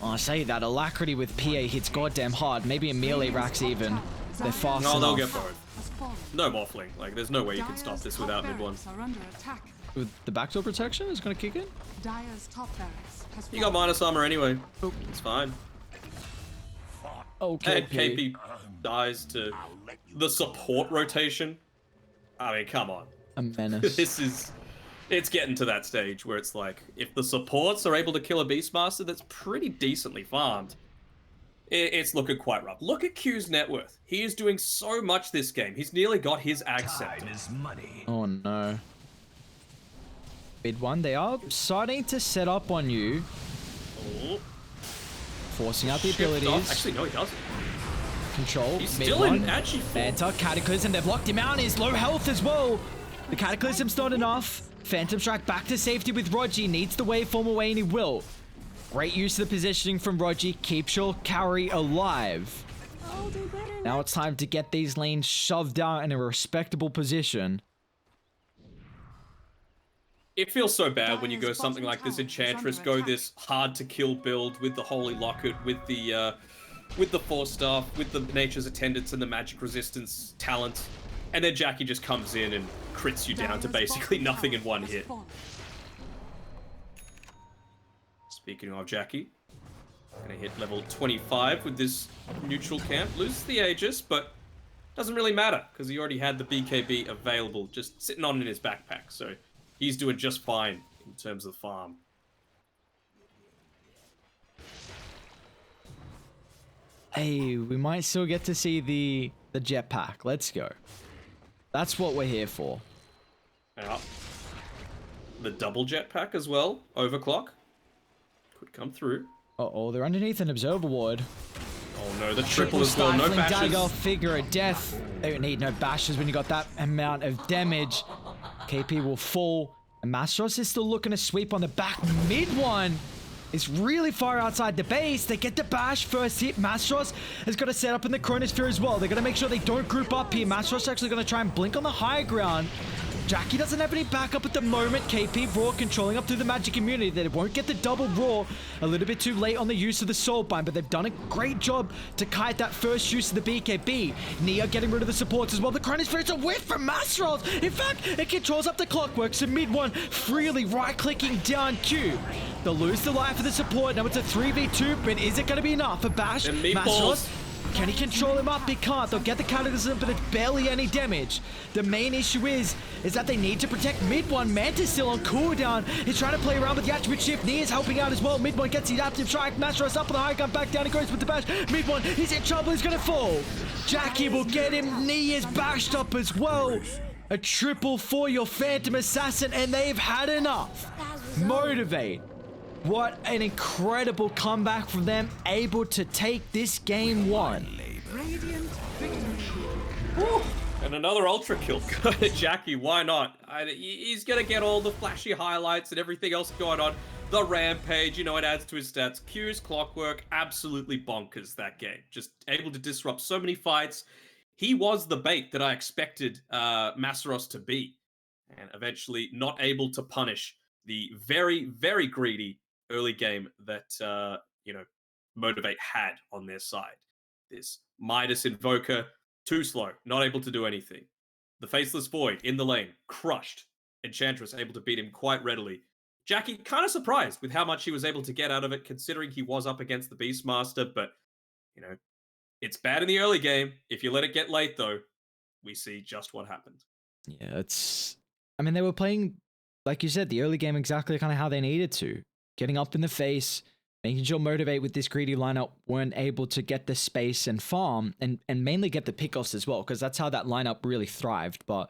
Speaker 2: Oh, I say that Alacrity with PA hits goddamn hard. Maybe a melee racks even. They're fast
Speaker 1: No, they'll
Speaker 2: enough.
Speaker 1: get both.
Speaker 3: Has fallen.
Speaker 1: No waffling. Like, there's no way you can stop
Speaker 3: Dire's
Speaker 1: this
Speaker 3: top
Speaker 1: without mid one.
Speaker 3: barracks are under attack.
Speaker 2: With the backdoor protection is gonna kick in.
Speaker 3: Dire's top barracks has
Speaker 1: You got
Speaker 3: fallen.
Speaker 1: minus armor anyway. It's fine.
Speaker 2: Okay.
Speaker 1: And KP dies to the support rotation. I mean, come on.
Speaker 2: A menace.
Speaker 1: It's getting to that stage where it's like, if the supports are able to kill a Beastmaster that's pretty decently farmed, it's looking quite rough. Look at Q's net worth. He is doing so much this game. He's nearly got his Ag Scepter.
Speaker 2: Oh no. Mid one, they are starting to set up on you,
Speaker 1: Oh,
Speaker 2: forcing out the
Speaker 1: shift off.
Speaker 2: abilities.
Speaker 1: Actually, no, he doesn't.
Speaker 2: Control.
Speaker 1: He's
Speaker 2: mid
Speaker 1: still
Speaker 2: one.
Speaker 1: in Agi form.
Speaker 2: Manta, Cataclysm, they've locked him out. He's low health as well. The Cataclysm's not enough. Phantom Strike back to safety with Rogi. Needs the waveform away, and he will. Great use of the positioning from Rogi. Keeps your carry alive.
Speaker 3: I'll do better
Speaker 2: Now it's time to get these lanes shoved out in a respectable position.
Speaker 1: It feels so bad when you go
Speaker 3: Dire's
Speaker 1: something
Speaker 3: bottom
Speaker 1: like this
Speaker 3: tower is
Speaker 1: Enchantress,
Speaker 3: under
Speaker 1: go
Speaker 3: attack.
Speaker 1: this hard to kill build with the Holy Locket, with the Force Staff, with the Nature's Attendants and the Magic Resistance talent, and then Jackie just comes in and crits you down to
Speaker 3: Dire's
Speaker 1: basically
Speaker 3: bottom
Speaker 1: nothing in
Speaker 3: tower
Speaker 1: one
Speaker 3: has
Speaker 1: hit.
Speaker 3: fallen.
Speaker 1: Speaking of Jackie, gonna hit level 25 with this neutral camp. Loses the Aegis, but doesn't really matter because he already had the BKB available, just sitting on in his backpack. So he's doing just fine in terms of farm.
Speaker 2: Hey, we might still get to see the jetpack. Let's go. That's what we're here for.
Speaker 1: Yeah. The double jetpack as well, overclock. Could come through.
Speaker 2: Uh-oh, they're underneath an observer ward.
Speaker 1: Oh no, the triple as well, no
Speaker 2: Stifling
Speaker 1: bashes.
Speaker 2: dagger, figure of death. They don't need no bashes when you got that amount of damage. KP will fall. And Mastros is still looking to sweep on the back. Mid one is really far outside the base. They get the bash first hit. Mastros has got to set up in the Chronosphere as well. They're going to make sure they don't group up here. Mastros is actually going to try and blink on the high ground. Jackie doesn't have any backup at the moment. KP Raw controlling up through the magic immunity. They won't get the double Raw. A little bit too late on the use of the Soul Bind, but they've done a great job to kite that first use of the BKB. Nia getting rid of the supports as well. The Chronosphere is a whiff from Mastros. In fact, it controls up the clockwork, so mid one freely right-clicking down Q. They'll lose the life of the support. Now it's a 3v2, but is it going to be enough for Bash?
Speaker 1: And meatballs.
Speaker 2: Can he control him up? He can't. They'll get the Cataclysm, but it's barely any damage. The main issue is that they need to protect mid one. Manta's still on cooldown. He's trying to play around with the attribute shift. Nia's helping out as well. Mid one gets the adaptive strike. Mastros up on the high gun, back down. He goes with the bash. Mid one, he's in trouble. He's going to fall. Jackie will get him. Nia's bashed up as well. A triple for your Phantom Assassin, and they've had enough. Motivate. What an incredible comeback from them, able to take this game one.
Speaker 3: Radiant victory.
Speaker 1: And another ultra kill. Jackie, why not? He's gonna get all the flashy highlights and everything else going on. The rampage, you know, it adds to his stats. Q's clockwork, absolutely bonkers that game. Just able to disrupt so many fights. he was the bait that I expected Masaros to be, and eventually not able to punish the very, very greedy early game that Motivate had on their side. This Midas Invoker, too slow, not able to do anything. The Faceless Void in the lane, crushed. Enchantress able to beat him quite readily. Jackie kind of surprised with how much he was able to get out of it, considering he was up against the Beastmaster, but it's bad in the early game. If you let it get late, though, we see just what happened.
Speaker 2: Yeah, I mean, they were playing, like you said, the early game exactly kind of how they needed to. Getting up in the face, making sure Motivate with this greedy lineup weren't able to get the space and farm, and mainly get the pickoffs as well, because that's how that lineup really thrived. But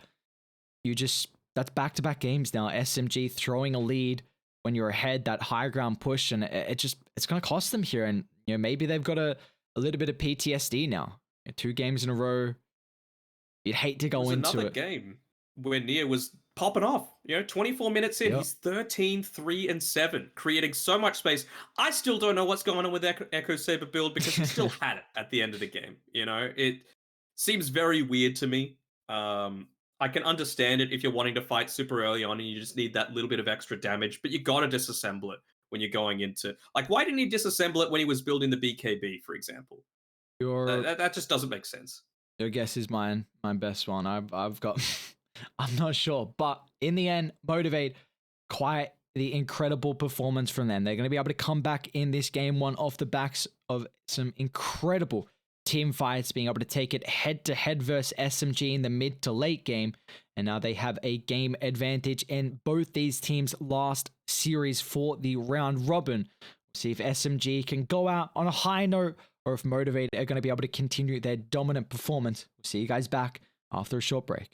Speaker 2: that's back-to-back games now. SMG throwing a lead when you're ahead, that high ground push, and it's going to cost them here. And maybe they've got a little bit of PTSD now. 2 games in a row. You'd hate to go into
Speaker 1: another
Speaker 2: it.
Speaker 1: Game where Nia was popping off. 24 minutes in,
Speaker 2: Yep.
Speaker 1: he's 13, 3, and 7, creating so much space. I still don't know what's going on with Echo Saber build because he still had it at the end of the game. It seems very weird to me. I can understand it if you're wanting to fight super early on and you just need that little bit of extra damage, but you got to disassemble it when you're going into... Like, why didn't he disassemble it when he was building the BKB, for example? That just doesn't make sense.
Speaker 2: Your guess is my best one. I've got... I'm not sure. But in the end, Motivate, quite the incredible performance from them. They're going to be able to come back in this game one off the backs of some incredible team fights, being able to take it head-to-head versus SMG in the mid to late game. And now they have a game advantage in both these teams' last series for the round robin. We'll see if SMG can go out on a high note or if Motivate are going to be able to continue their dominant performance. We'll see you guys back after a short break.